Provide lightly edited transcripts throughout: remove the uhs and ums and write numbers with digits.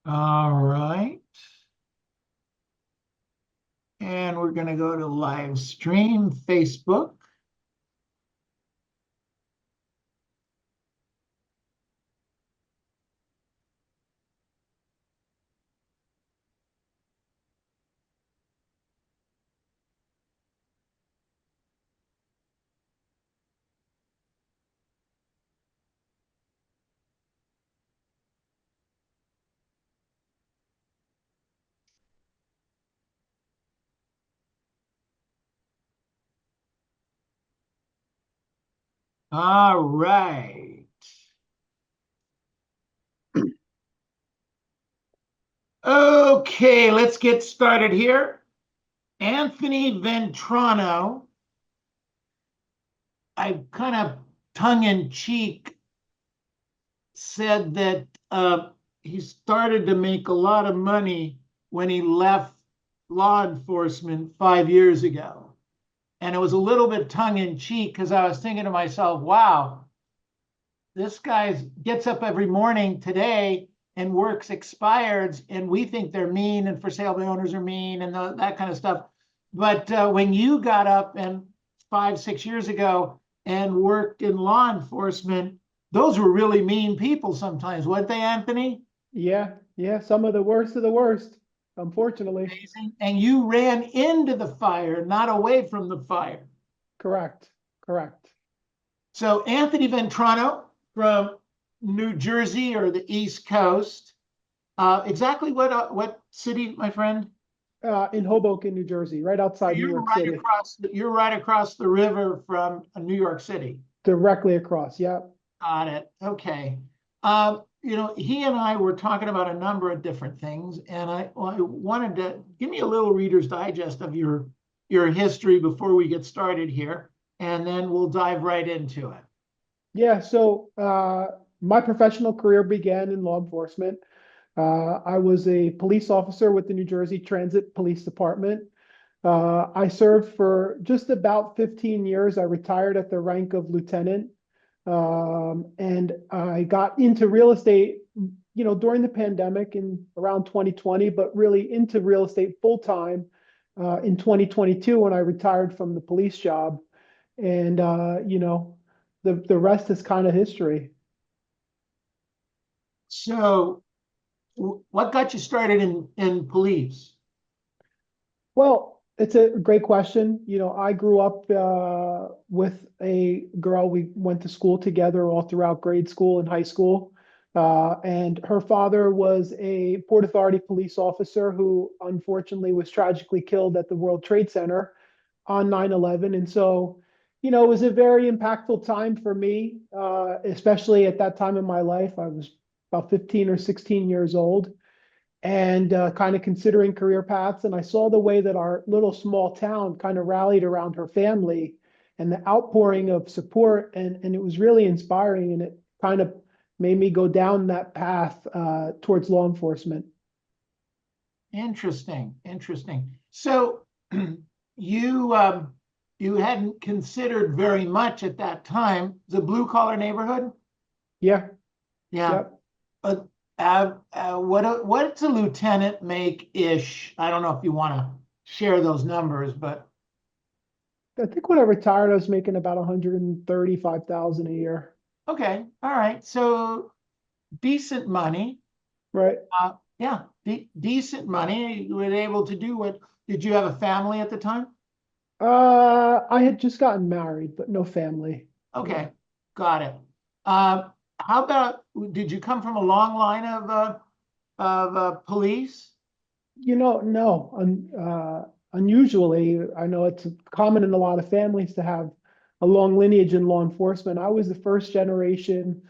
All right. And we're going to go to live stream Facebook. All right. Okay, let's get started here. Anthony Ventrano, I kind of tongue in cheek said that he started to make a lot of money when he left law enforcement 5 years ago. And it was a little bit tongue in cheek because I was thinking to myself, wow, this guy gets up every morning today and works expireds, and we think they're mean and for sale by owners are mean and that kind of stuff. But when you got up and 5, 6 years ago and worked in law enforcement, those were really mean people sometimes, weren't they, Anthony? Yeah, yeah, some of the worst, unfortunately. Amazing. And you ran into the fire, not away from the fire. Correct, correct. So Anthony Ventrano from New Jersey or the East Coast. Exactly what city, my friend? In Hoboken, New Jersey, right outside New York City, You're right across the river from New York City. directly across. Yeah. Got it. Okay. He and I were talking about a number of different things, and I wanted to give me a little Reader's Digest of your history before we get started here, and then we'll dive right into it. Yeah, so my professional career began in law enforcement. I was a police officer with the New Jersey Transit Police Department. I served for just about 15 years. I retired at the rank of lieutenant. And I got into real estate, during the pandemic in around 2020, but really into real estate full time in 2022 when I retired from the police job. And the rest is kind of history. So, what got you started in police? Well, it's a great question. I grew up with a girl. We went to school together all throughout grade school and high school. And her father was a Port Authority police officer who unfortunately was tragically killed at the World Trade Center on 9/11. And so, it was a very impactful time for me, especially at that time in my life. I was about 15 or 16 years old and kind of considering career paths. And I saw the way that our little small town kind of rallied around her family and the outpouring of support. And it was really inspiring. And it kind of made me go down that path towards law enforcement. Interesting, interesting. So, you hadn't considered very much at that time the blue collar neighborhood? Yeah. Yeah. Yep. But what's a lieutenant make ish? I don't know if you want to share those numbers, but I think when I retired, I was making about 135,000 a year. okay, all right. So decent money. Right. Yeah, decent money. You were able to do what? Did you have a family at the time? I had just gotten married, but no family. Yeah. Okay, got it. How about, did you come from a long line of police? No. Unusually, I know it's common in a lot of families to have a long lineage in law enforcement. I was the first generation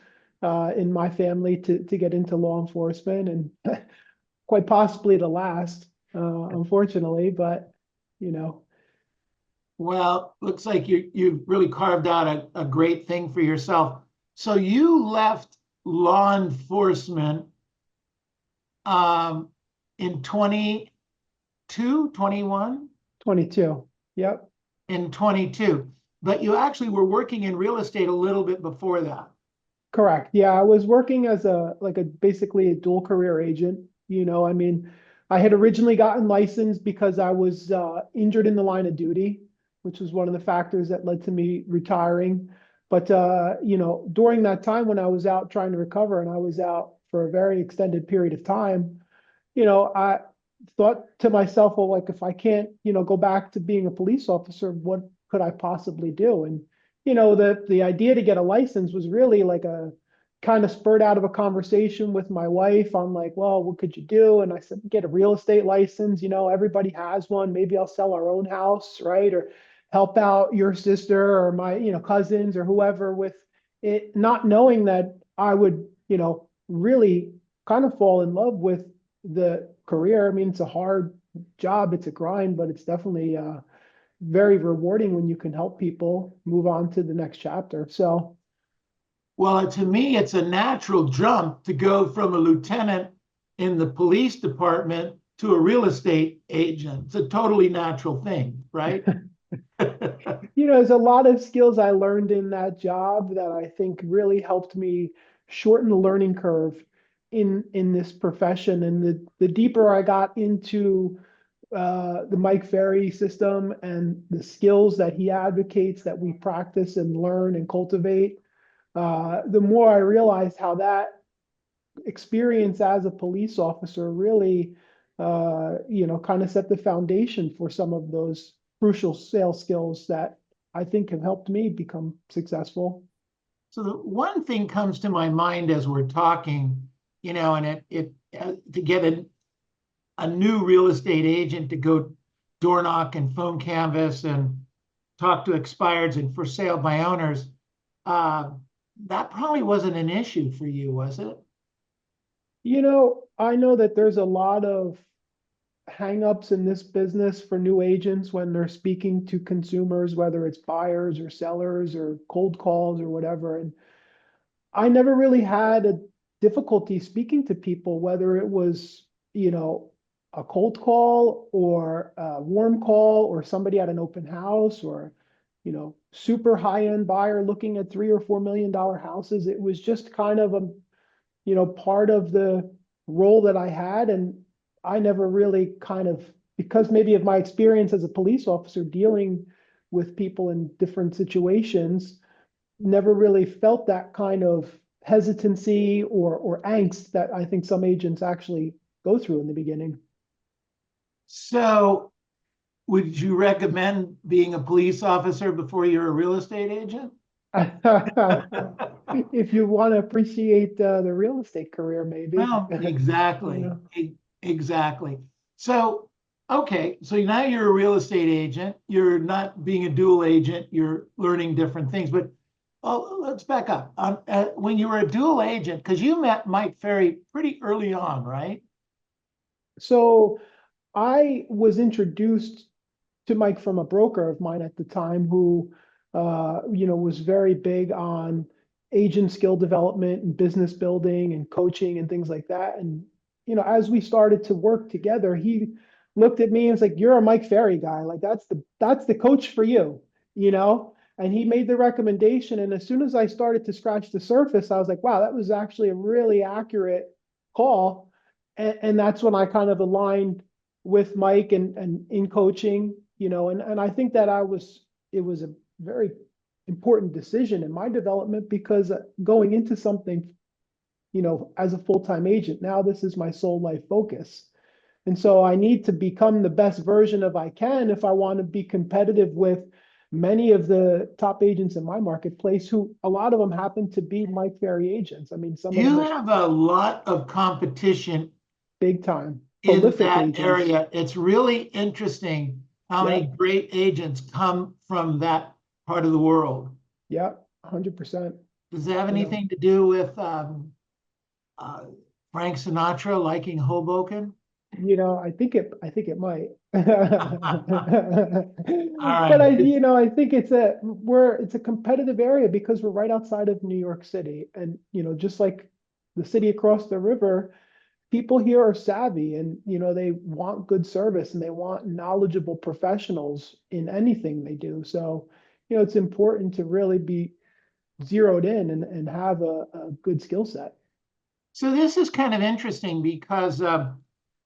in my family to get into law enforcement, and quite possibly the last, unfortunately. But you know, Well, looks like you've really carved out a great thing for yourself. So you left law enforcement um, in 22, 21, 22. Yep, in 22, but you actually were working in real estate a little bit before that. correct. Yeah, I was working as a basically a dual career agent. I mean, I had originally gotten licensed because I was injured in the line of duty, which was one of the factors that led to me retiring. But during that time when I was out trying to recover, and I was out for a very extended period of time, I thought to myself, well, like if I can't, go back to being a police officer, what could I possibly do? And the idea to get a license was really like a kind of spurred out of a conversation with my wife on like, well, what could you do? And I said, get a real estate license. Everybody has one. Maybe I'll sell our own house, right? Or help out your sister or my, cousins or whoever with it, not knowing that I would, really kind of fall in love with the career. I mean, it's a hard job, it's a grind, but it's definitely very rewarding when you can help people move on to the next chapter. So, Well, to me, it's a natural jump to go from a lieutenant in the police department to a real estate agent. It's a totally natural thing, right? there's a lot of skills I learned in that job that I think really helped me shorten the learning curve in this profession. And the deeper I got into the Mike Ferry system and the skills that he advocates that we practice and learn and cultivate, the more I realized how that experience as a police officer really, kind of set the foundation for some of those crucial sales skills that I think have helped me become successful. So the one thing comes to my mind as we're talking, and it to get a new real estate agent to go door knock and phone canvas and talk to expireds and for sale by owners, that probably wasn't an issue for you, was it? I know that there's a lot of hangups in this business for new agents when they're speaking to consumers, whether it's buyers or sellers or cold calls or whatever. And I never really had a difficulty speaking to people, whether it was, a cold call or a warm call or somebody at an open house or, super high-end buyer looking at $3 or $4 million houses. It was just kind of a, part of the role that I had. And I never really kind of, because maybe of my experience as a police officer dealing with people in different situations, never really felt that kind of hesitancy or angst that I think some agents actually go through in the beginning. So would you recommend being a police officer before you're a real estate agent? If you want to appreciate the real estate career, maybe. Well, exactly. Exactly. So, okay, so now you're a real estate agent. You're not being a dual agent. You're learning different things. But let's back up. When you were a dual agent, because you met Mike Ferry pretty early on, right? So I was introduced to Mike from a broker of mine at the time who, was very big on agent skill development and business building and coaching and things like that. And, as we started to work together, he looked at me and was like, "You're a Mike Ferry guy. Like that's the coach for you. And he made the recommendation. And as soon as I started to scratch the surface, I was like, wow, that was actually a really accurate call. And that's when I kind of aligned with Mike and in coaching, and I think that it was a very important decision in my development because going into something, as a full-time agent, now this is my sole life focus. And so I need to become the best version of I can if I want to be competitive with many of the top agents in my marketplace, who a lot of them happen to be Mike Ferry agents. I mean, some of the You most have a lot of competition big time, in prolific that agents. area. It's really interesting how Yeah, many great agents come from that part of the world. yeah, 100%. Does it have You know, anything to do with uh, Frank Sinatra liking Hoboken? I think it might. All But right. I think it's a competitive area because we're right outside of New York City. And, just like the city across the river, people here are savvy and, they want good service and they want knowledgeable professionals in anything they do. So, it's important to really be zeroed in and have a good skill set. So this is kind of interesting because a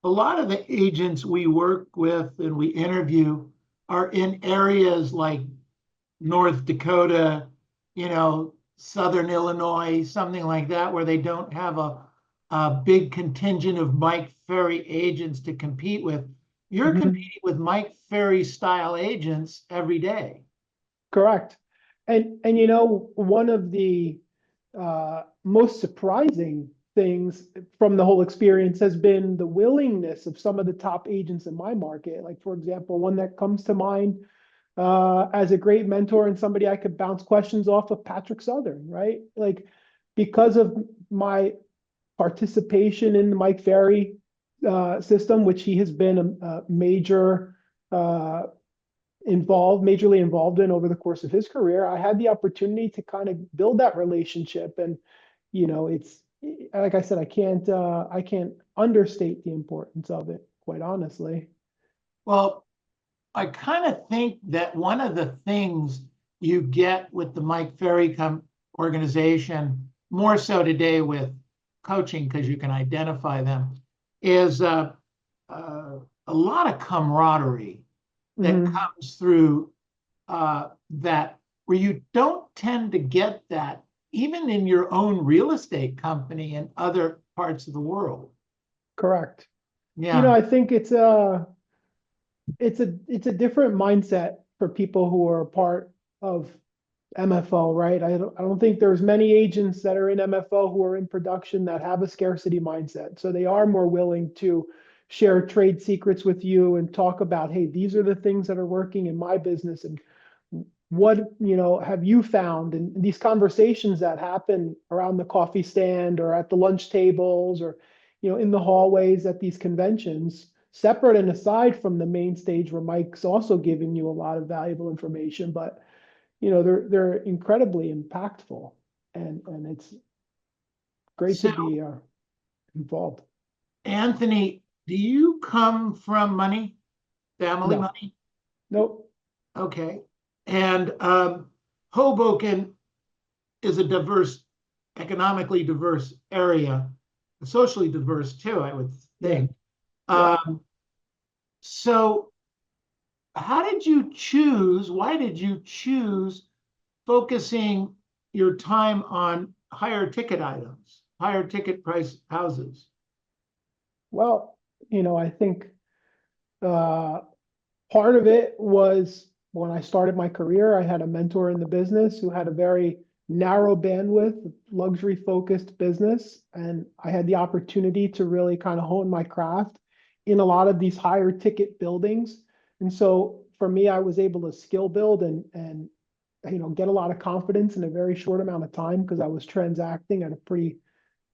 lot of the agents we work with and we interview are in areas like North Dakota, Southern Illinois, something like that, where they don't have a big contingent of Mike Ferry agents to compete with. You're Mhm. competing with Mike Ferry style agents every day. Correct. And one of the most surprising things from the whole experience has been the willingness of some of the top agents in my market. Like, for example, one that comes to mind as a great mentor and somebody I could bounce questions off of, Patrick Southern, right? Like, because of my participation in the Mike Ferry system, which he has been a major uh, majorly involved in over the course of his career, I had the opportunity to kind of build that relationship. And, it's like I said, I can't understate the importance of it, quite honestly. Well, I kind of think that one of the things you get with the Mike Ferry organization, more so today with coaching, because you can identify them, is a lot of camaraderie that Mhm. comes through that, where you don't tend to get that even in your own real estate company in other parts of the world. Correct. Yeah. I think it's a different mindset for people who are a part of MFO, right? I don't think there's many agents that are in MFO who are in production that have a scarcity mindset. So they are more willing to share trade secrets with you and talk about, hey, these are the things that are working in my business, and what, have you found? And these conversations that happen around the coffee stand or at the lunch tables or, in the hallways at these conventions, separate and aside from the main stage where Mike's also giving you a lot of valuable information, but they're incredibly impactful, and it's great to So, be involved. Anthony, do you come from money, family No, money? nope, Okay. And Hoboken is a diverse, economically diverse area, socially diverse too, I would yeah, think. yeah. Um, so, how did you choose? Why did you choose focusing your time on higher ticket items, higher ticket price houses? Well, I think uh, part of it was when I started my career, I had a mentor in the business who had a very narrow bandwidth, luxury focused business. And I had the opportunity to really kind of hone my craft in a lot of these higher ticket buildings. And so for me, I was able to skill build and get a lot of confidence in a very short amount of time because I was transacting at a pretty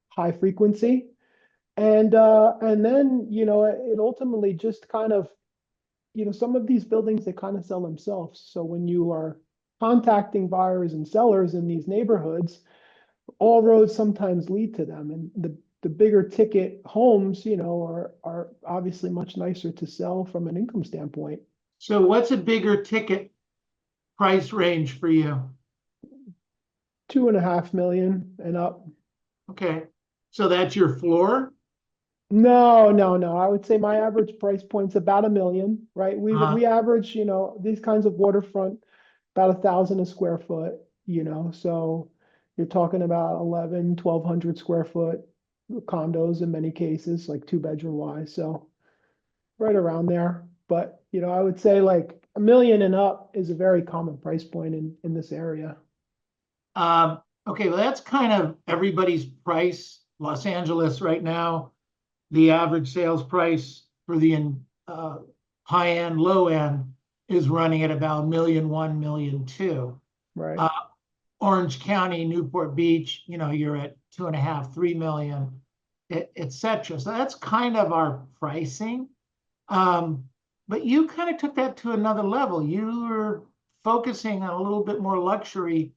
high frequency. And then, it ultimately just kind of, some of these buildings, they kind of sell themselves. So when you are contacting buyers and sellers in these neighborhoods, all roads sometimes lead to them. And the bigger ticket homes, are obviously much nicer to sell from an income standpoint. So, what's a bigger ticket price range for you? 2.5 million and up. Okay. So, that's your floor? No, no, no. I would say my average price point's about 1 million, right? Uh, We average, these kinds of waterfront about 1,000 a square foot, so you're talking about 1,200 square foot condos in many cases, like 2 bedroom wise. So right around there. But, I would say like 1 million and up is a very common price point in this area. okay. Well, that's kind of everybody's price. Los Angeles right now, the average sales price for the uh, high end, low end is running at about 1,000,001, 1,000,002. Right. Uh, Orange County, Newport Beach, you're at 2.5, 3 million, et cetera. So that's kind of our pricing. Um, but you kind of took that to another level. You were focusing on a little bit more luxury.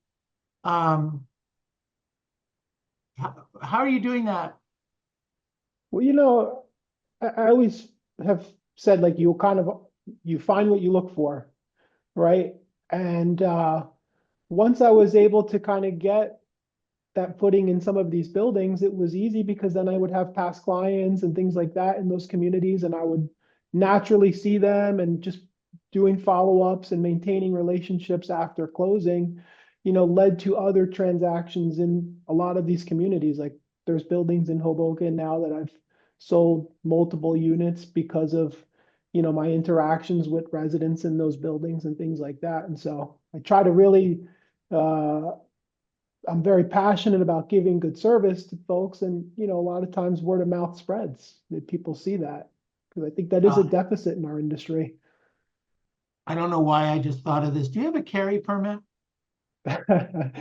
Um, how are you doing that? Well, I always have said like you find what you look for, right? And once I was able to kind of get that footing in some of these buildings, it was easy because then I would have past clients and things like that in those communities, and I would naturally see them, and just doing follow-ups and maintaining relationships after closing, led to other transactions in a lot of these communities. Like there's buildings in Hoboken now that I've sold multiple units because of, my interactions with residents in those buildings and things like that. And so I try to really, uh, I'm very passionate about giving good service to folks, and a lot of times word of mouth spreads that people see that, because I think that is a Got it. deficit in our industry. I don't know why I just thought of this. Do you have a carry permit? I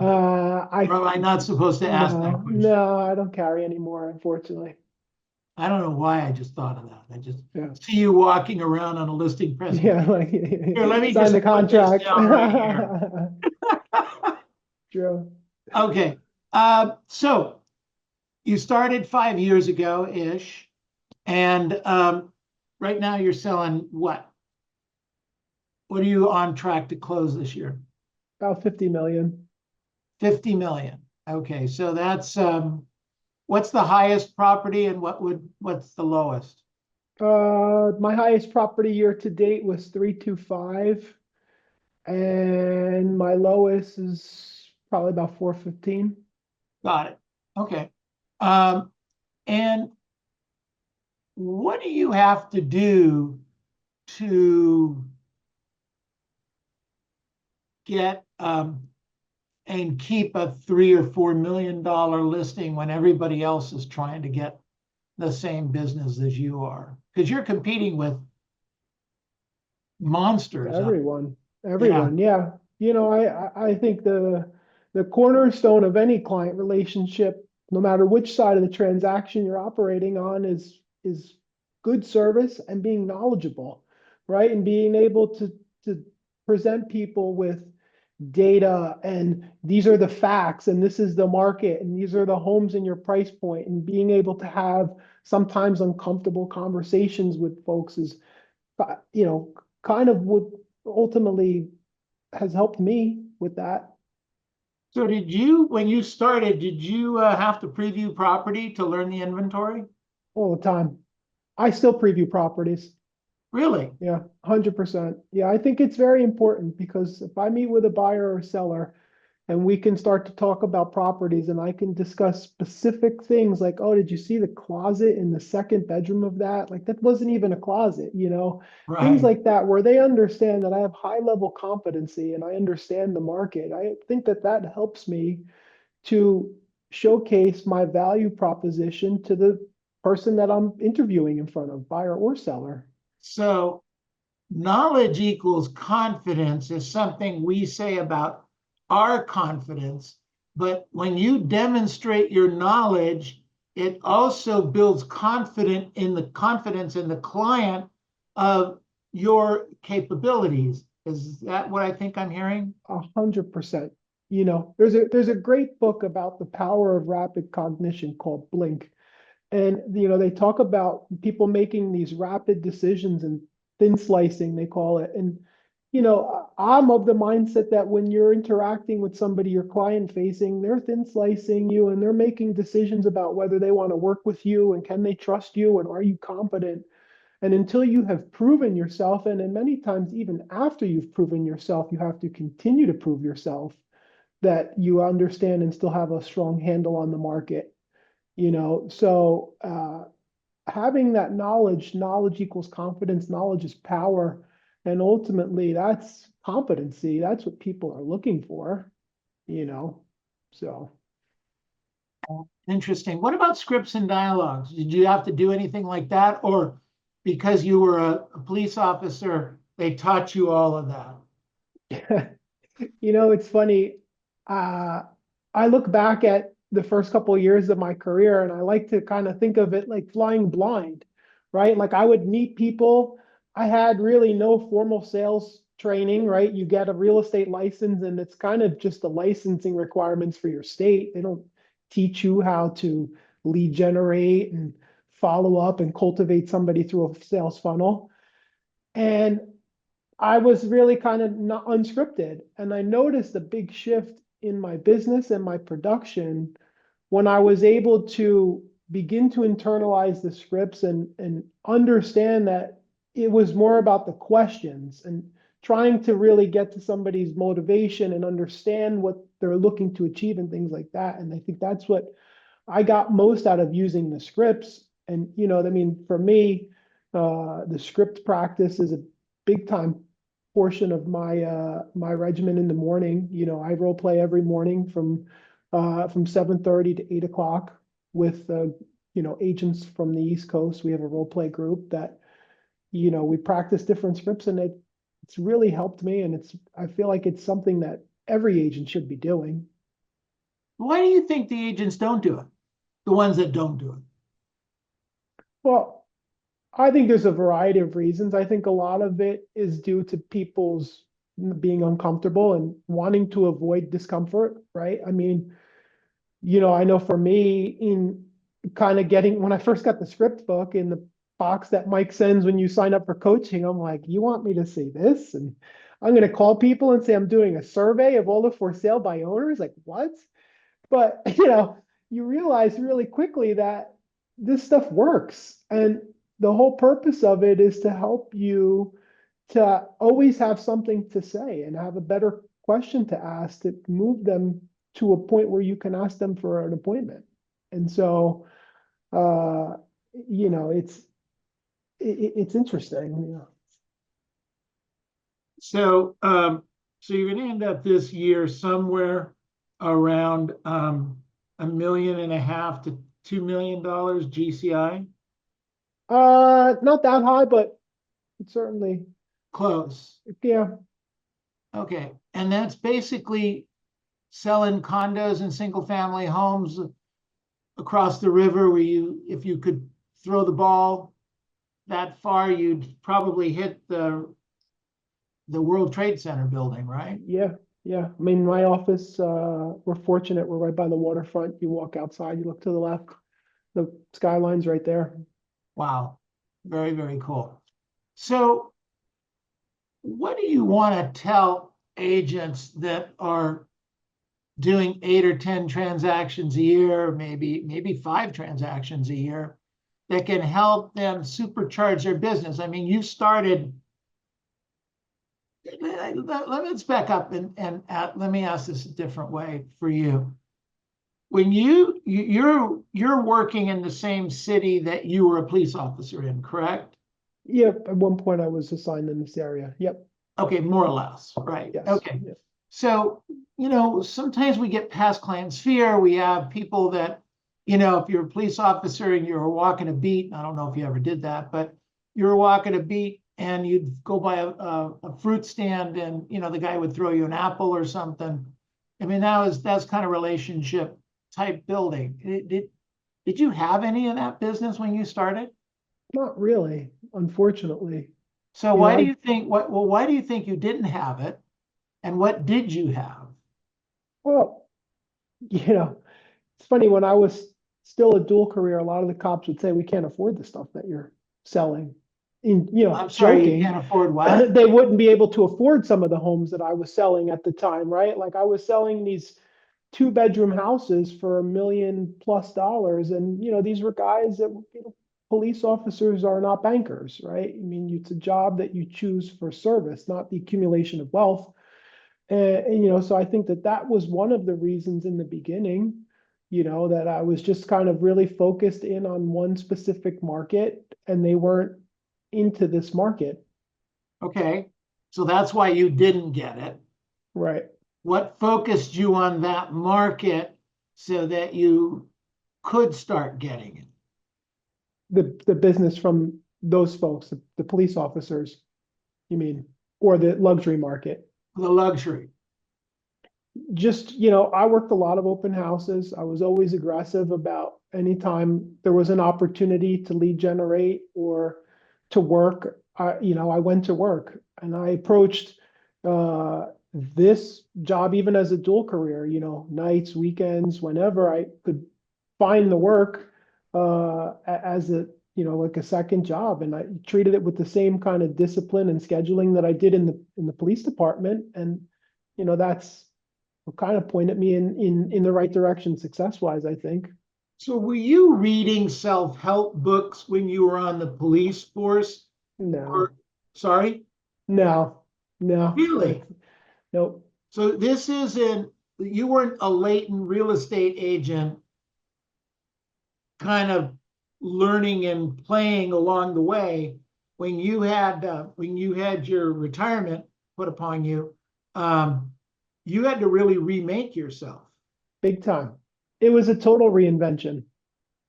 Or am I not supposed to ask that no, question? no, I don't carry anymore, unfortunately. I don't know why I just thought of that. I just Yeah, see you walking around on a listing yeah, presentation. like Here, let me sign just the put this contract. down right here. True. Okay. So you started 5 years ago-ish, and right now you're selling what? What are you on track to close this year? About 50 million. 50 million. Okay, so that's what's the highest property and what's the lowest? My highest property year to date was 325, and my lowest is probably about 415. Got it. Okay. Um, and what do you have to do to get and keep a $3 or $4 million listing when everybody else is trying to get the same business as you are? Because you're competing with monsters out Everyone, there. Yeah, everyone, yeah. I think the cornerstone of any client relationship, no matter which side of the transaction you're operating on, is good service and being knowledgeable, right? And being able to present people with data, and these are the facts, and this is the market, and these are the homes in your price point, and being able to have sometimes uncomfortable conversations with folks is, you know, kind of what ultimately has helped me with that so did you, when you started, did you have to preview property to learn the inventory? all the time. I still preview properties. Really? Yeah, 100%. Yeah, I think it's very important, because if I meet with a buyer or seller and we can start to talk about properties, and I can discuss specific things like, oh, did you see the closet in the second bedroom of that? Like, that wasn't even a closet, things Right. like that, where they understand that I have high level competency and I understand the market. I think that that helps me to showcase my value proposition to the person that I'm interviewing in front of, buyer or seller. So knowledge equals confidence is something we say about our confidence, but when you demonstrate your knowledge, it also builds confidence in the client of your capabilities. Is that what I think I'm hearing? 100%. There's a great book about the power of rapid cognition called Blink. And they talk about people making these rapid decisions and thin slicing, they call it. And I'm of the mindset that when you're interacting with somebody, you're client facing, they're thin slicing you, and they're making decisions about whether they want to work with you, and can they trust you, and are you competent. And until you have proven yourself, and in many times even after you've proven yourself, you have to continue to prove yourself that you understand and still have a strong handle on the market. So having that knowledge equals confidence, knowledge is power, and ultimately that's competency. That's what people are looking for, you know. So Interesting. What about scripts and dialogues? Did you have to do anything like that? Or because you were a police officer, they taught you all of that? it's funny. Uh, I look back at the first couple of years of my career, and I like to kind of think of it like flying blind, right? Like I would meet people. I had really no formal sales training, right? You get a real estate license, and it's kind of just the licensing requirements for your state. They don't teach you how to lead generate and follow up and cultivate somebody through a sales funnel. And I was really kind of not unscripted, and I noticed a big shift in my business and my production when I was able to begin to internalize the scripts and understand that it was more about the questions and trying to really get to somebody's motivation and understand what they're looking to achieve and things like that. And I think that's what I got most out of using the scripts. And, I mean, for me, the script practice is a big time portion of my regimen in the morning. I role play every morning from 7:30 to 8 o'clock with agents from the East Coast. We have a role play group that we practice different scripts, and it's really helped me, and I feel like it's something that every agent should be doing. Why do you think the agents don't do it? The ones that don't do it? Well, I think there's a variety of reasons. I think a lot of it is due to people's being uncomfortable and wanting to avoid discomfort, right? I mean, I know for me, in kind of when I first got the script book in the box that Mike sends when you sign up for coaching, I'm like, you want me to see this? And I'm going to call people and say I'm doing a survey of all the for sale by owners. Like, what? But, you realize really quickly that this stuff works. And the whole purpose of it is to help you to always have something to say and have a better question to ask to move them to a point where you can ask them for an appointment. And so, it's interesting. So you're going to end up this year somewhere around $1.5 to $2 million GCI. Not that high, but certainly Close. yeah. Okay, and that's basically selling condos and single family homes across the river where if you could throw the ball that far, you'd probably hit the World Trade Center building, right? Yeah. I mean, my office, we're fortunate. We're right by the waterfront. You walk outside, you look to the left, the skyline's right there. Wow. Very, very cool. So what do you want to tell agents that are doing 8 or 10 transactions a year, maybe 5 transactions a year, that can help them supercharge their business? I mean, you started. Let's back up and let me ask this a different way for you. When you're working in the same city that you were a police officer in, correct? Yep. At one point I was assigned in this area. Yep. Okay, more or less, right? Yes. Okay. Yep. So, sometimes we get past client sphere. We have people that, if you're a police officer and you're walking a beat, I don't know if you ever did that, but you're walking a beat and you'd go by a fruit stand and, the guy would throw you an apple or something. I mean, that's kind of relationship type building. Did you have any of that business when you started? Not really, unfortunately. So why do you think you didn't have it? And what did you have? Well, it's funny, when I was still a dual career, a lot of the cops would say, we can't afford the stuff that you're selling. I'm sorry, joking. you can't afford what? They wouldn't be able to afford some of the homes that I was selling at the time, right? Like I was selling these 2-bedroom houses for $1 million plus. And, these were guys that, police officers are not bankers, right? I mean, it's a job that you choose for service, not the accumulation of wealth. And so I think that was one of the reasons in the beginning, that I was just kind of really focused in on one specific market and they weren't into this market. Okay, so that's why you didn't get it. Right. What focused you on that market so that you could start getting it? The business from those folks, the police officers, you mean, or the luxury market? The luxury. Just, I worked a lot of open houses. I was always aggressive about anytime there was an opportunity to lead generate or to work. I went to work and I approached this job even as a dual career, nights, weekends, whenever I could find the work as a, like a second job. And I treated it with the same kind of discipline and scheduling that I did in the police department. And, kind of pointed me in the right direction success wise, I think. So were you reading self-help books when you were on the police force? Or, No, sorry? no, no, Really? nope. So this isn't, you weren't a latent real estate agent kind of learning and playing along the way when you had your retirement put upon you. um, you had to really remake yourself. Big time. It was a total reinvention.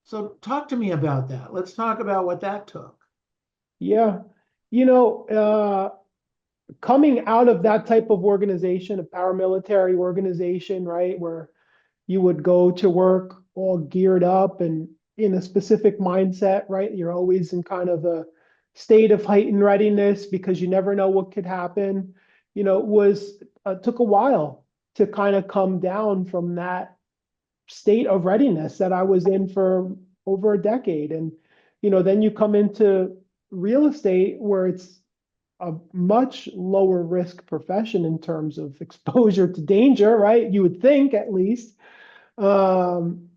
So talk to me about that. Let's talk about what that took. Yeah. You know, coming out of that type of organization, a paramilitary organization, right, where you would go to work all geared up and in a specific mindset, right? You're always in kind of a state of heightened readiness because you never know what could happen. You know, it was took a while to kind of come down from that state of readiness that I was in for over a decade. And, you know, then you come into real estate where it's a much lower risk profession in terms of exposure to danger, right? You would think at least. Um,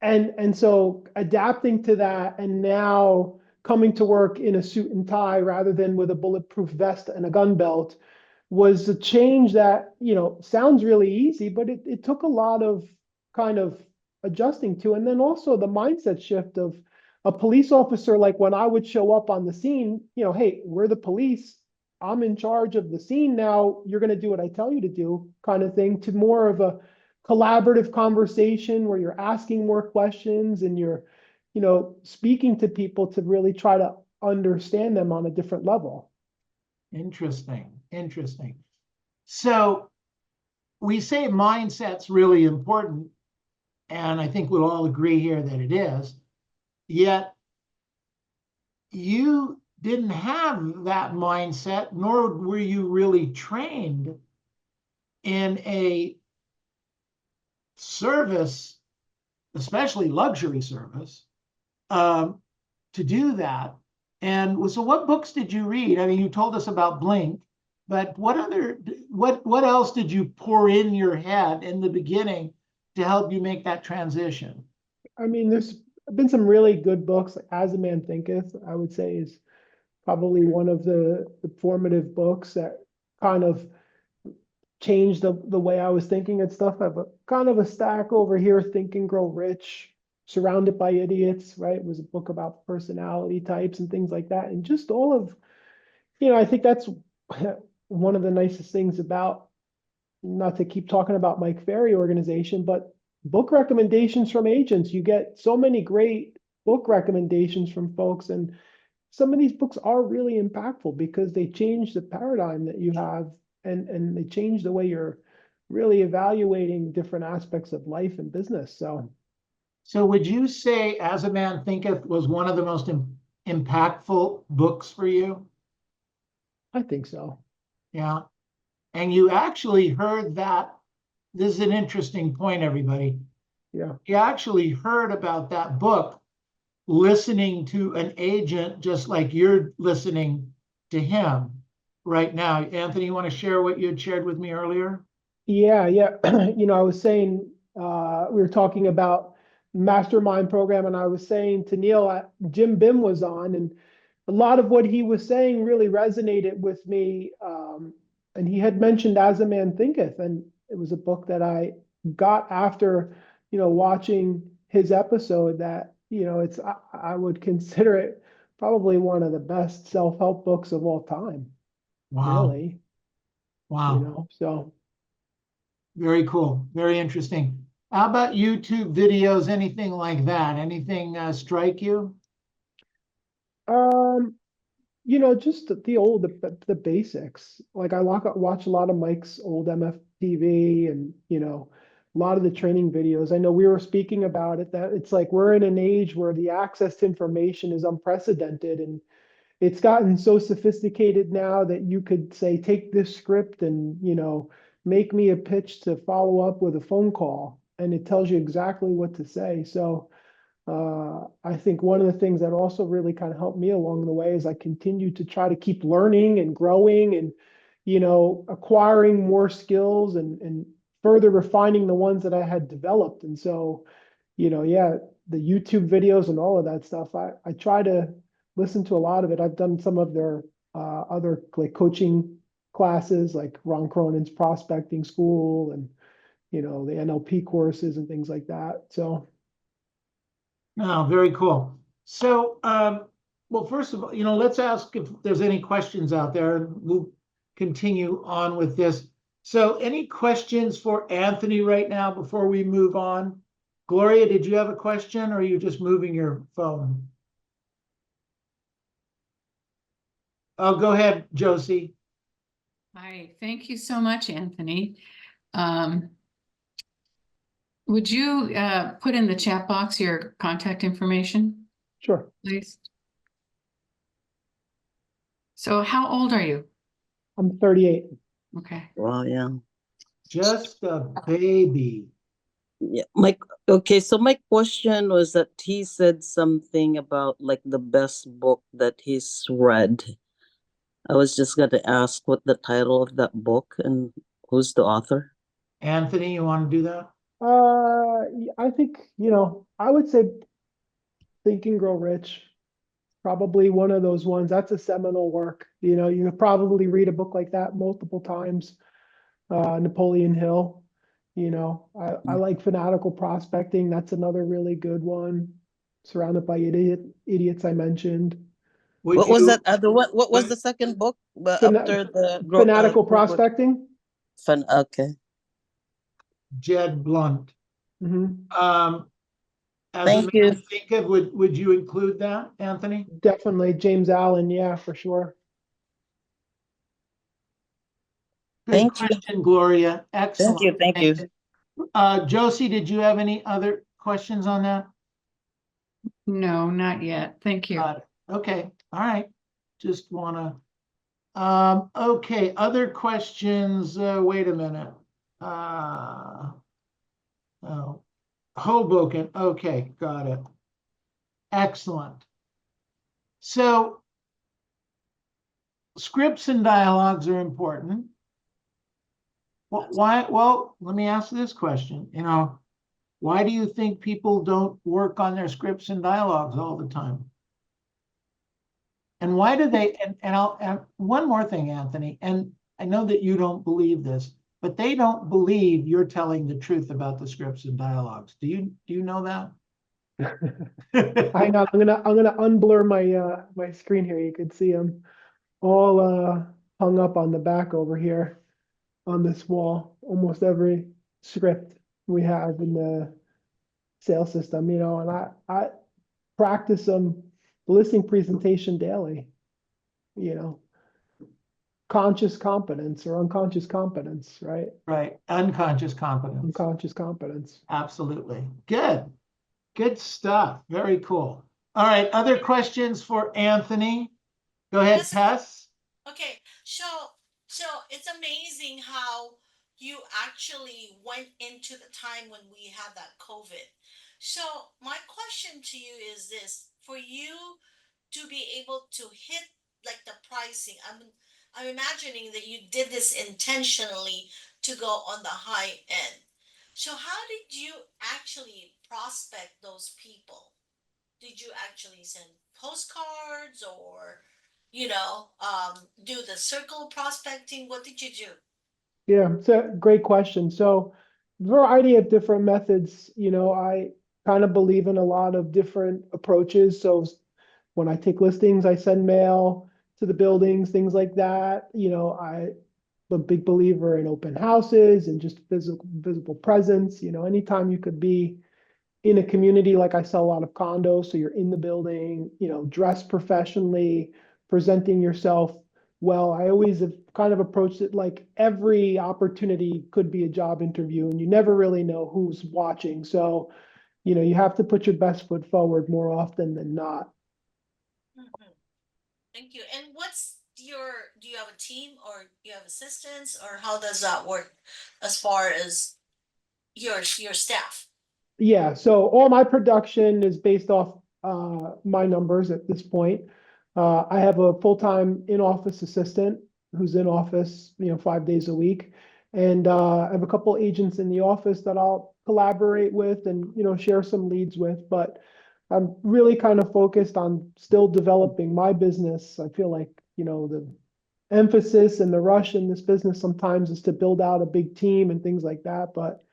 and so adapting to that and now coming to work in a suit and tie rather than with a bulletproof vest and a gun belt was a change that, you know, sounds really easy, but it took a lot of kind of adjusting to. And then also the mindset shift of a police officer, like when I would show up on the scene, you know, hey, we're the police. I'm in charge of the scene now. You're going to do what I tell you to do, kind of thing, to more of a collaborative conversation where you're asking more questions and you're, you know, speaking to people to really try to understand them on a different level. Interesting, interesting. So we say mindset's really important, and I think we'll all agree here that it is. Yet you didn't have that mindset, nor were you really trained in a service, especially luxury service, um, to do that. And so, what books did you read? I mean, you told us about Blink, but what else did you pour in your head in the beginning to help you make that transition? I mean, there's been some really good books. Like As a Man Thinketh, I would say is probably one of the formative books that kind of changed the way I was thinking and stuff. I have a kind of a stack over here, Think and Grow Rich, Surrounded by Idiots, right? It was a book about personality types and things like that. And just all of, you know, I think that's one of the nicest things about, not to keep talking about Mike Ferry organization, but book recommendations from agents. You get so many great book recommendations from folks, and some of these books are really impactful because they change the paradigm that you have, and they change the way you're really evaluating different aspects of life and business. So So, would you say As a Man Thinketh was one of the most impactful books for you? I think so. Yeah. And you actually heard that. This is an interesting point, everybody. Yeah. You actually heard about that book listening to an agent just like you're listening to him right now. Anthony, you want to share what you had shared with me earlier? Yeah, yeah. You know, I was saying, we were talking about Mastermind program, and I was saying to Neil, Jim Bim was on, and a lot of what he was saying really resonated with me. And he had mentioned As a Man Thinketh, and it was a book that I got after, you know, watching his episode that, you know, I would consider it probably one of the best self-help books of all time, Wow. really, you Wow. know, so. Very cool. Very interesting. How about YouTube videos, anything like that? Anything strike you? Um, You know, just the basics. Like watch a lot of Mike's old MFTV and, you know, a lot of the training videos. I know we were speaking about it, that it's like we're in an age where the access to information is unprecedented, and it's gotten so sophisticated now that you could say, take this script and, you know, make me a pitch to follow up with a phone call, and it tells you exactly what to say. So I think one of the things that also really kind of helped me along the way is I continue to try to keep learning and growing and, you know, acquiring more skills and further refining the ones that I had developed. And so, yeah, the YouTube videos and all of that stuff, I try to listen to a lot of it. I've done some of their other like coaching classes, like Ron Cronin's prospecting school and, the NLP courses and things like that. So, Oh, very cool. So, well, first of all, let's ask if there's any questions out there, and we'll continue on with this. So, any questions for Anthony right now before we move on? Gloria, did you have a question, or are you just moving your phone? Oh, go ahead, Josie. Hi, thank you so much, Anthony. Would you put in the chat box your contact information, sure. please? So how old are you? I'm 38. Okay. Wow, yeah. Just a baby. Yeah. Okay, so my question was that he said something about like the best book that he's read. I was just gonna ask what the title of that book and who's the author. Anthony, you want to do that? I think, I would say Think and Grow Rich, probably one of those ones. That's a seminal work. You could probably read a book like that multiple times. Napoleon Hill, I like Fanatical Prospecting. That's another really good one. Surrounded by idiots I mentioned. Would What was you, that other one? What was would- the second book Fana- after the Fanatical Prospecting. Okay. Jed Blunt? Mhm. As a Thank man you. to think of, would you include that, Anthony? Definitely James Allen. Yeah, for sure. Good Thank you. question, Gloria. Thank Excellent. you. Thank you. Josie, did you have any other questions on that? No, not yet. Thank you. Got it. Okay, all right. Just wanna, okay, other questions, wait a minute. Oh, Hoboken, okay, got it. Excellent. So scripts and dialogues are important. Well, let me ask this question, why do you think people don't work on their scripts and dialogues all the time? And why do they, and one more thing, Anthony, and I know that you don't believe this, but they don't believe you're telling the truth about the scripts and dialogues. Do you know that? Hang on, I'm gonna unblur my screen here. You could see them all hung up on the back over here on this wall. Almost every script we have in the sales system, and I practice them listing presentation daily, you know, conscious competence or unconscious competence, right? Right, unconscious competence. Unconscious competence. Absolutely. Good stuff. Very cool. All right, other questions for Anthony? Go ahead, Yes. Tess. Okay, so it's amazing how you actually went into the time when we had that COVID. So my question to you is this: for you to be able to hit like the pricing, I'm imagining that you did this intentionally to go on the high end. So how did you actually prospect those people? Did you actually send postcards or do the circle prospecting? What did you do? Yeah, it's a great question. So, variety of different methods. I kind of believe in a lot of different approaches. So, when I take listings, I send mail to the buildings, things like that. I'm a big believer in open houses and just visible presence. Anytime you could be in a community, like I sell a lot of condos, so you're in the building, dressed professionally, presenting yourself well. I always have kind of approached it like every opportunity could be a job interview, and you never really know who's watching. So, you have to put your best foot forward more often than not. Mhm. Thank you. And do you have a team or you have assistants or how does that work as far as your staff? Yeah, so all my production is based off my numbers at this point. I have a full-time in-office assistant who's in office, 5 days a week. And I have a couple agents in the office that I'll collaborate with and, share some leads with, but I'm really kind of focused on still developing my business. I feel like, the emphasis and the rush in this business sometimes is to build out a big team and things like that. But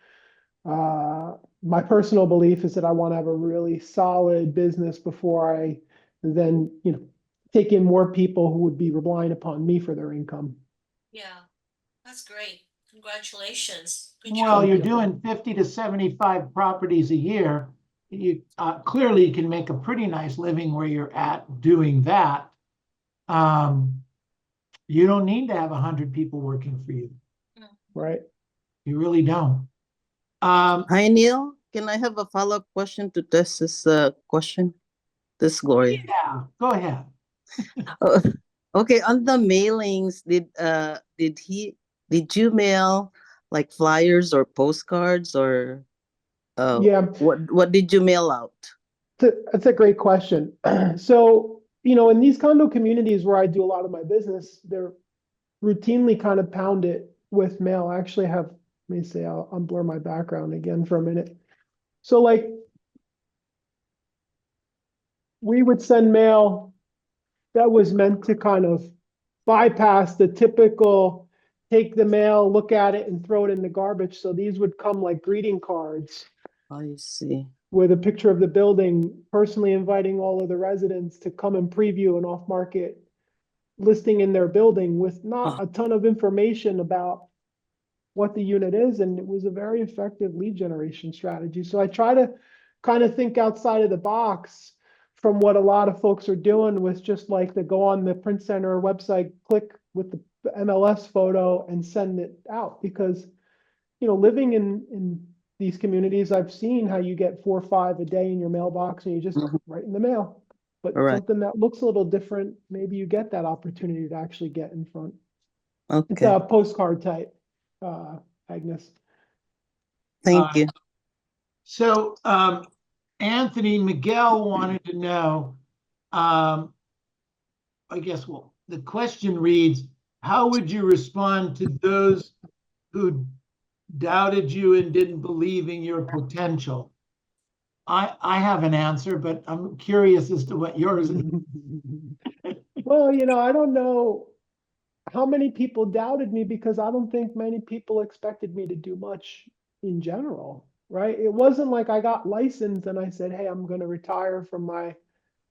my personal belief is that I want to have a really solid business before I then, take in more people who would be relying upon me for their income. Yeah, that's great. Congratulations. Good Well, job. you're doing 50 to 75 properties a year. You clearly can make a pretty nice living where you're at doing that. You don't need to have 100 people working for you. Right. You really don't. Hi, Neil. Can I have a follow-up question to Tess's question? This Gloria. Yeah, go ahead. Oh, okay, on the mailings, did you mail like flyers or postcards or Yeah, what did you mail out? that's a great question. So, in these condo communities where I do a lot of my business, they're routinely kind of pound it with mail. I actually have, let me say, I'll unblur my background again for a minute. So like, we would send mail that was meant to kind of bypass the typical take the mail, look at it and throw it in the garbage. So these would come like greeting cards I see. with a picture of the building, personally inviting all of the residents to come and preview an off-market listing in their building with not a ton of information about what the unit is. And it was a very effective lead generation strategy. So I try to kind of think outside of the box from what a lot of folks are doing with just like the go on the Print Center website, click with the MLS photo and send it out. Because, living in these communities, I've seen how you get 4 or 5 a day in your mailbox and you just Mhm. write in the mail. But All right. something that looks a little different, maybe you get that opportunity to actually get in front. It's Okay. a postcard type, Agnes. Thank you. So Anthony Miguel wanted to know, I guess, well, the question reads, how would you respond to those who doubted you and didn't believe in your potential? I have an answer, but I'm curious as to what yours is. Well, I don't know how many people doubted me because I don't think many people expected me to do much in general, right? It wasn't like I got licensed and I said, hey, I'm going to retire from my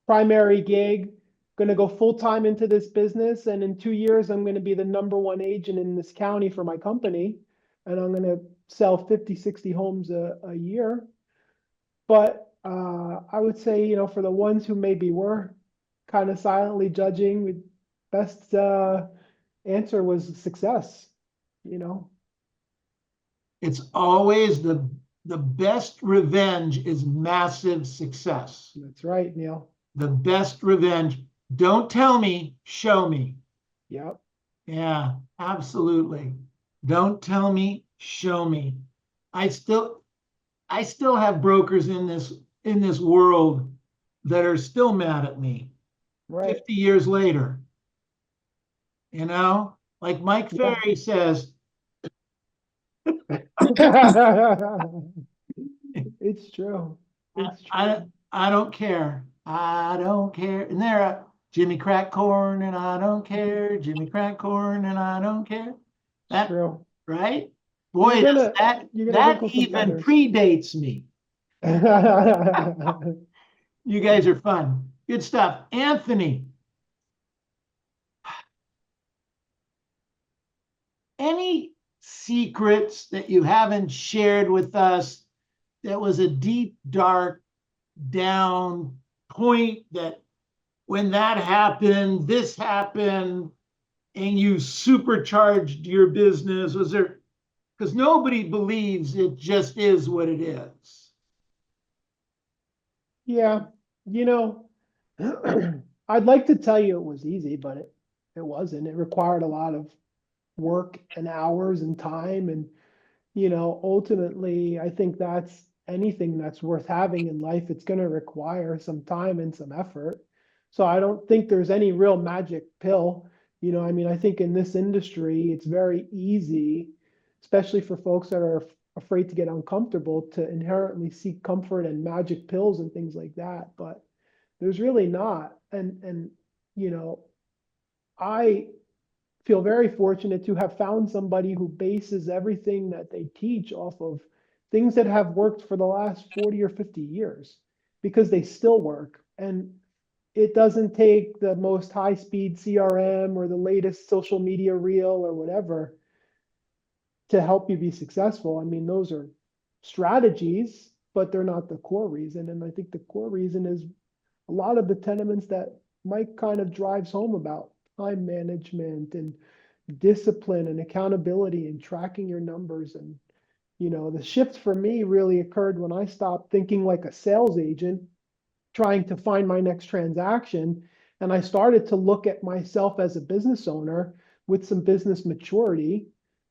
primary gig, going to go full time into this business. And in 2 years, I'm going to be the #1 agent in this county for my company. And I'm going to sell 50, 60 homes a year. But I would say, for the ones who maybe were kind of silently judging, the best answer was success, It's always the best revenge is massive success. That's right, Neil. The best revenge. Don't tell me, show me. Yep. Yeah, absolutely. Don't tell me, show me. I still have brokers in this world that are still mad at me Right. 50 years later. Like Mike Yeah. Ferry says, It's true. It's I true. don't care. I don't care. And there, Jimmy Crack Corn, and I don't care. Jimmy Crack Corn, and I don't care. It's That true. right? Boy, You're does gonna that wrinkle some even feathers. predates me. You guys are fun. Good stuff. Anthony, any secrets that you haven't shared with us that was a deep, dark, down point that when that happened, this happened, and you supercharged your business? Was there, because nobody believes it just is what it is. Yeah, I'd like to tell you it was easy, but it wasn't. It required a lot of work and hours and time. And, ultimately, I think that's anything that's worth having in life. It's going to require some time and some effort. So I don't think there's any real magic pill. I mean, I think in this industry, it's very easy especially for folks that are afraid to get uncomfortable, to inherently seek comfort and magic pills and things like that. But there's really not. And you know, I feel very fortunate to have found somebody who bases everything that they teach off of things that have worked for the last 40 or 50 years, because they still work. And it doesn't take the most high-speed CRM or the latest social media reel or whatever to help you be successful. I mean, those are strategies, but they're not the core reason. And I think the core reason is a lot of the tenements that Mike kind of drives home about: time management and discipline and accountability and tracking your numbers. And, you know, the shift for me really occurred when I stopped thinking like a sales agent trying to find my next transaction. And I started to look at myself as a business owner with some business maturity,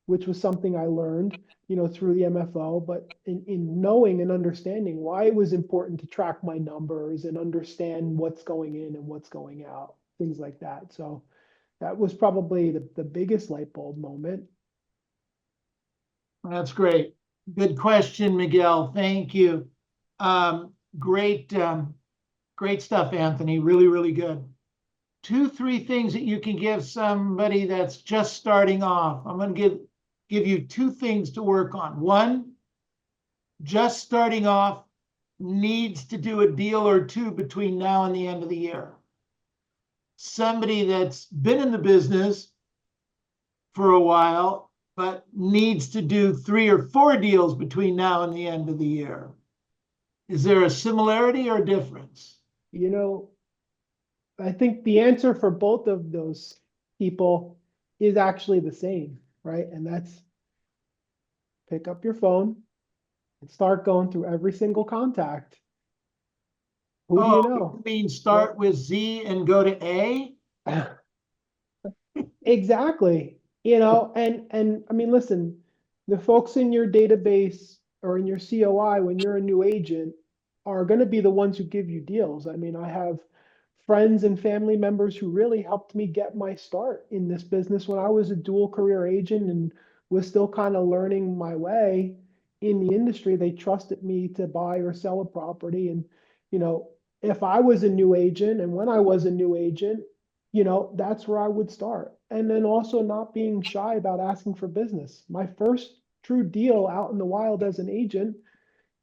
which was something I learned, you know, through the MFO, but in knowing and understanding why it was important to track my numbers and understand what's going in and what's going out, things like that. So that was probably the biggest light bulb moment. That's great. Good question, Miguel. Thank you. Great, great stuff, Anthony. Really, really good. 2, 3 things that you can give somebody that's just starting off. I'm going to give you 2 things to work on. One, just starting off, needs to do a deal or 2 between now and the end of the year. Somebody that's been in the business for a while, but needs to do 3 or 4 deals between now and the end of the year. Is there a similarity or difference? You know, I think the answer for both of those people is actually the same, right? And that's pick up your phone and start going through every single contact. Who do you know? You mean start with Z and go to A? Exactly. You know, and I mean, listen, the folks in your database or in your COI when you're a new agent are going to be the ones who give you deals. I mean, I have friends and family members who really helped me get my start in this business when I was a dual career agent and was still kind of learning my way in the industry. They trusted me to buy or sell a property. And, you know, if I was a new agent and when I was a new agent, you know, that's where I would start. And then also not being shy about asking for business. My first true deal out in the wild as an agent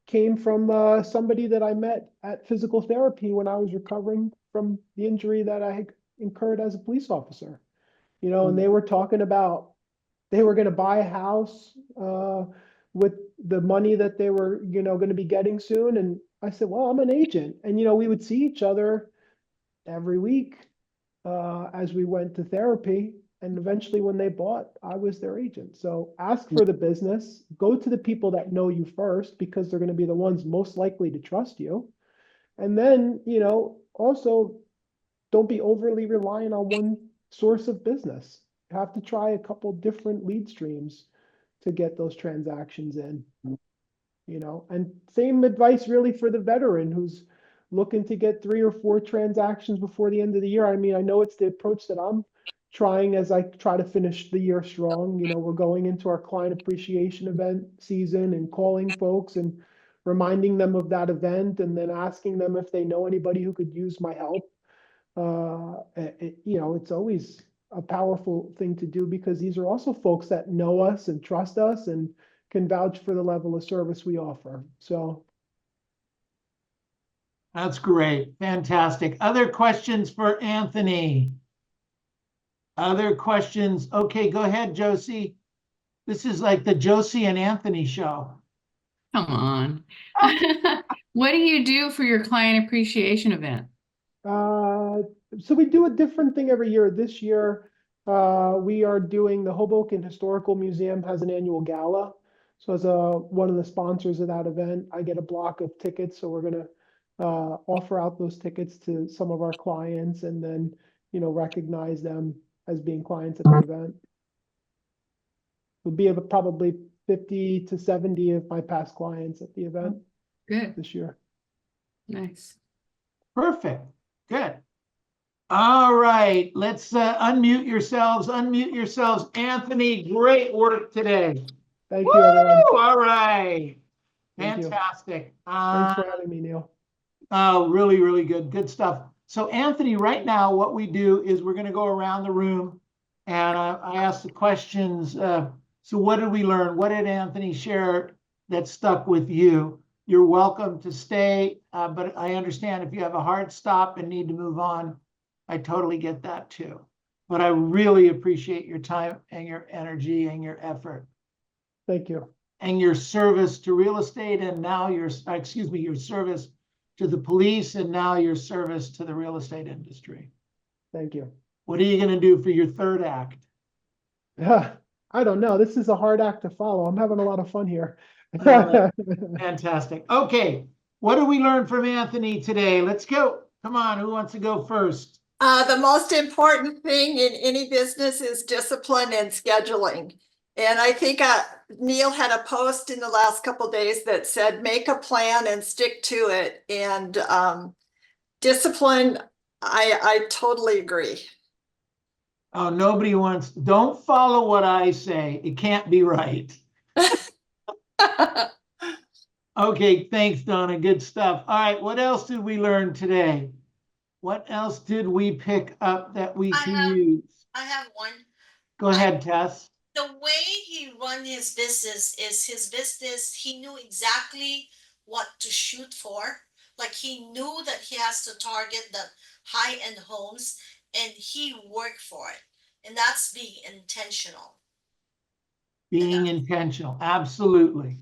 came from somebody that I met at physical therapy when I was recovering from the injury that I had incurred as a police officer. You know, and they were talking about they were going to buy a house with the money that they were, you know, going to be getting soon. And I said, well, I'm an agent. And, you know, we would see each other every week as we went to therapy. And eventually when they bought, I was their agent. So ask for the business, go to the people that know you first, because they're going to be the ones most likely to trust you. And then, you know, also don't be overly reliant on one source of business. You have to try a couple different lead streams to get those transactions in, you know. And same advice really for the veteran who's looking to get 3 or 4 transactions before the end of the year. I mean, I know it's the approach that I'm trying as I try to finish the year strong. You know, we're going into our client appreciation event season and calling folks and reminding them of that event and then asking them if they know anybody who could use my help. You know, it's always a powerful thing to do because these are also folks that know us and trust us and can vouch for the level of service we offer. So. That's great. Fantastic. Other questions for Anthony? Other questions? Okay, go ahead, Josie. This is like the Josie and Anthony show. Come on. What do you do for your client appreciation event? So we do a different thing every year. This year, we are doing the Hoboken Historical Museum has an annual gala. So as one of the sponsors of that event, I get a block of tickets. So we're going to offer out those tickets to some of our clients and then, you know, recognize them as being clients at the event. Would be probably 50 to 70 of my past clients at the event. Good. This year. Nice. Perfect. Good. All right. Let's unmute yourselves. Unmute yourselves. Anthony, great work today. Thank you, everyone. Woo! All right. Thank you. Fantastic. Thanks for having me, Neil. Oh, really, really good. Good stuff. So Anthony, right now, what we do is we're going to go around the room and I ask the questions. So what did we learn? What did Anthony share that stuck with you? You're welcome to stay, but I understand if you have a hard stop and need to move on, I totally get that too. But I really appreciate your time and your energy and your effort Thank you. and your service to real estate and now your service to the police and now your service to the real estate industry. Thank you. What are you going to do for your third act? I don't know. This is a hard act to follow. I'm having a lot of fun here. Fantastic. Okay. What did we learn from Anthony today? Let's go. Come on. Who wants to go first? The most important thing in any business is discipline and scheduling. And I think Neil had a post in the last couple days that said, make a plan and stick to it. And discipline, I totally agree. Oh, nobody wants, don't follow what I say. It can't be right. Okay, thanks, Donna. Good stuff. All right, what else did we learn today? What else did we pick up that we can use? I have one. Go ahead, Tess. The way he run his business is his business. He knew exactly what to shoot for. Like he knew that he has to target the high-end homes and he worked for it. And that's being intentional. Being intentional. Absolutely.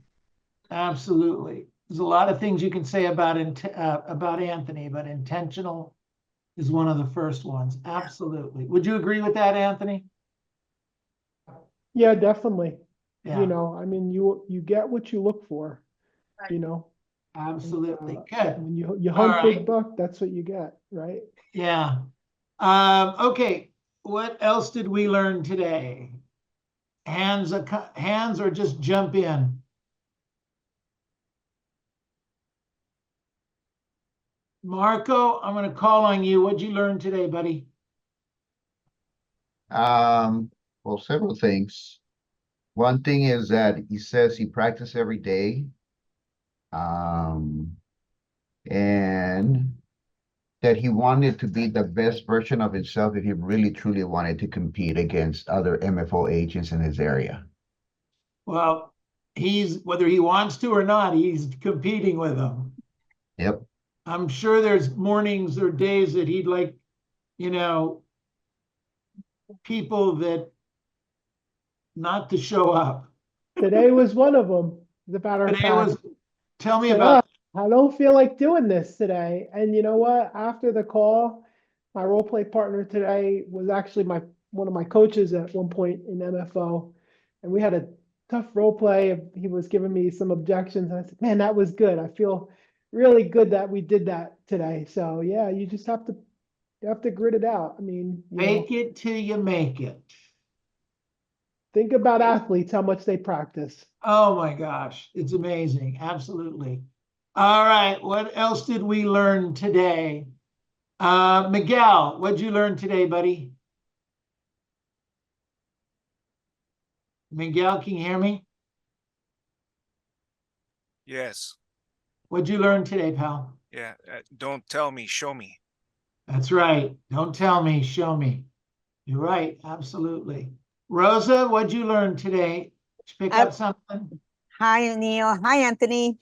Absolutely. There's a lot of things you can say about Anthony, but intentional is one of the first ones. Absolutely. Would you agree with that, Anthony? Yeah, definitely. Yeah, You know, I mean, you get what you look for, you know. absolutely. And, Good. when you All hunt big right. buck, that's what you get, right? Yeah. Okay. What else did we learn today? Hands or just jump in? Marco, I'm going to call on you. What'd you learn today, buddy? Well, several things. One thing is that he says he practices every day. And that he wanted to be the best version of himself if he really truly wanted to compete against other MFO agents in his area. Well, whether he wants to or not, he's competing with them. Yep. I'm sure there's mornings or days that he'd like, people that not to show up. Today was one of them, as a matter of Today fact. tell me Said, about I don't feel like doing this today. And you know what? After the call, my role play partner today was actually one of my coaches at one point in MFO. And we had a tough role play. He was giving me some objections. And I said, man, that was good. I feel really good that we did that today. So yeah, you just have to grit it out. I mean, fake it till you make it. think about athletes, how much they practice. Oh my gosh, it's amazing. Absolutely. All right, what else did we learn today? Miguel, what'd you learn today, buddy? Miguel, can you hear me? Yes. What'd you learn today, pal? Yeah. Don't tell me, show me. That's right. Don't tell me, show me. You're right. Absolutely. Rosa, what'd you learn today? Did you pick up something? Hi, Neil. Hi, Anthony.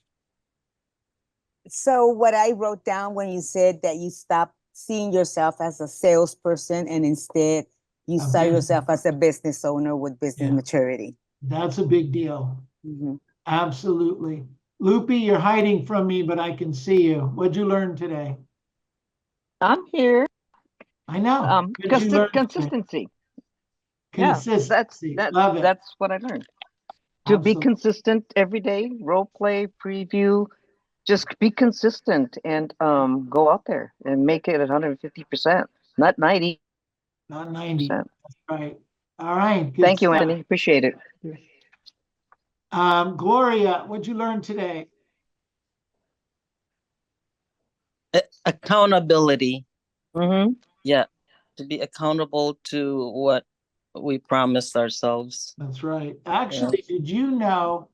So what I wrote down when you said that you stopped seeing yourself as a salesperson and instead you saw yourself as a business owner with business maturity. That's a big deal. Mhm. Absolutely. Loopy, you're hiding from me, but I can see you. What'd you learn today? I'm here. I know. What'd you learn today? Consistency. Yeah, Consistency. Love it. that's what I learned. To be Absolutely. consistent every day, role play, preview, just be consistent and go out there and make it 150%, not 90%. Not 90. That's right. All right. Good Thank you, stuff. Anthony. Appreciate it. Gloria, what'd you learn today? Accountability. Mm-hmm. Yeah, to be accountable to what we promised ourselves. That's right. Actually, did you know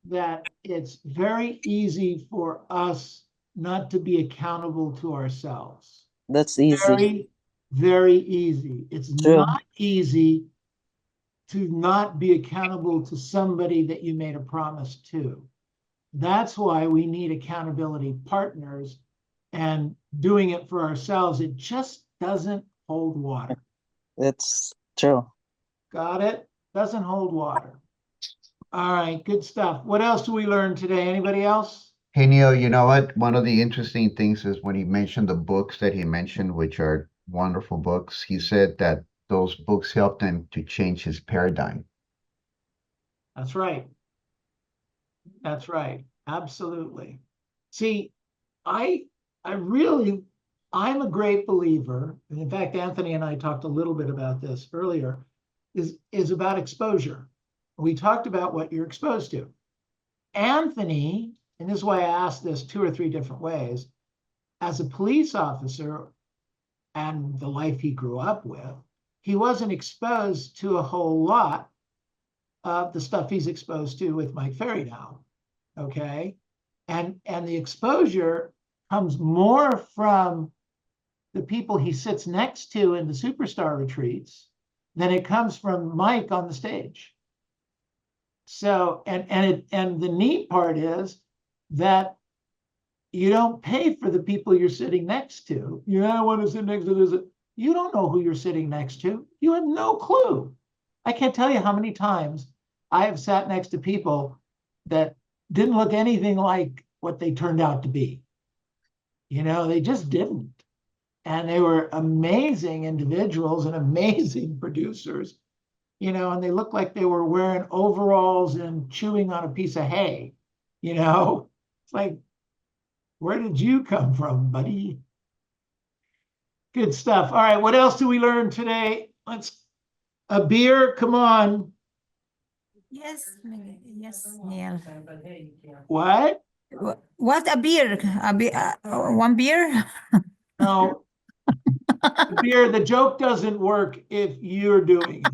that it's very easy for us not to be accountable to ourselves? That's easy. Very, very easy. It's True. not easy to not be accountable to somebody that you made a promise to. That's why we need accountability partners, and doing it for ourselves, it just doesn't hold water. It's true. Got it? Doesn't hold water. All right, good stuff. What else do we learn today? Anybody else? Hey, Neil, you know what? One of the interesting things is when he mentioned the books that he mentioned, which are wonderful books, he said that those books helped him to change his paradigm. That's right. That's right. Absolutely. See, I really, I'm a great believer, and in fact, Anthony and I talked a little bit about this earlier, is about exposure. We talked about what you're exposed to. Anthony, and this is why I asked this 2 or 3 different ways, as a police officer and the life he grew up with, he wasn't exposed to a whole lot of the stuff he's exposed to with Mike Ferry now. Okay. And the exposure comes more from the people he sits next to in the superstar retreats than it comes from Mike on the stage. So, and the neat part is that you don't pay for the people you're sitting next to. I want to sit next to this. You don't know who you're sitting next to. You have no clue. I can't tell you how many times I have sat next to people that didn't look anything like what they turned out to be. They just didn't. And they were amazing individuals and amazing producers, and they looked like they were wearing overalls and chewing on a piece of hay. It's like, where did you come from, buddy? Good stuff. All right, what else do we learn today? A beer, come on. Yes, Neil. What? What a beer? One beer? No, beer, the joke doesn't work if you're doing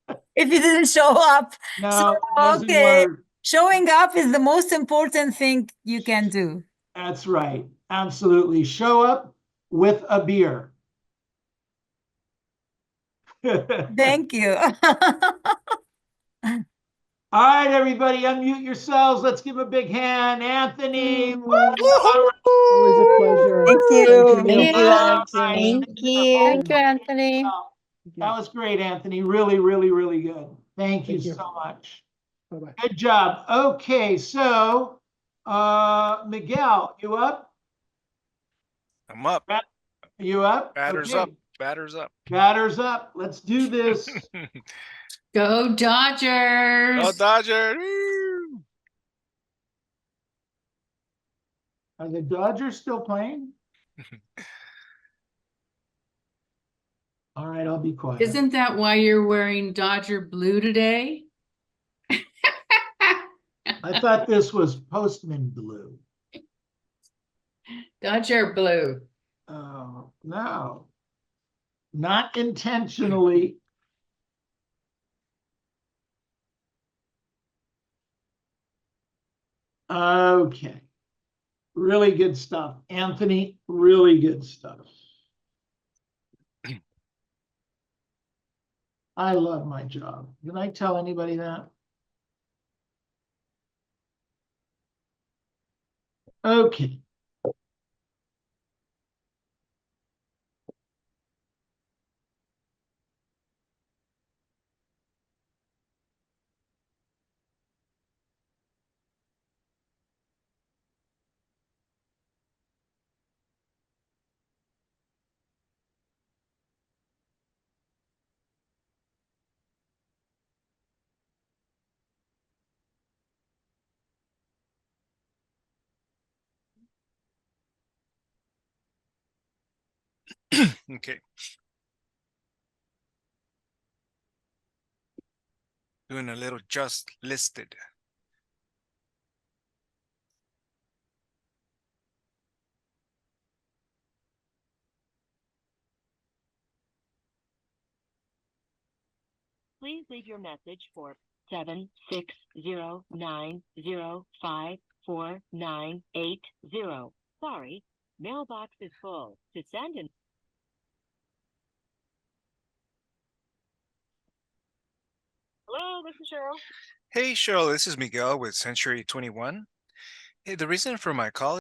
it. If you didn't show up. No, it doesn't Okay. work. Showing up is the most important thing you can do. That's right. Absolutely. Show up with a beer. Thank you. All right, everybody, unmute yourselves. Let's give a big hand. Anthony. Always a pleasure. Thank you. Neil. Thank you, All right. Anthony. Thank you. Thank you, Anthony. That was great, Anthony. Really, really, really good. Thank you Thank you. so much. Bye-bye. Good job. Okay, so Miguel, you up? I'm up. You up? Batters Okay. up. Batters up. Batters up. Let's do this. Go Dodgers. Go Dodgers. Woo! Are the Dodgers still playing? All right, I'll be quiet. Isn't that why you're wearing Dodger blue today? I thought this was Postman blue. Dodger blue. Oh, no. Not intentionally. Okay. Really good stuff. Anthony, really good stuff. I love my job. Can I tell anybody that? Okay. Okay. Doing a little just listed. Please leave your message for 760905498. Sorry, mailbox is full. To send an Hello, this is Cheryl. Hey, Cheryl, this is Miguel with Century 21. Hey, the reason for my call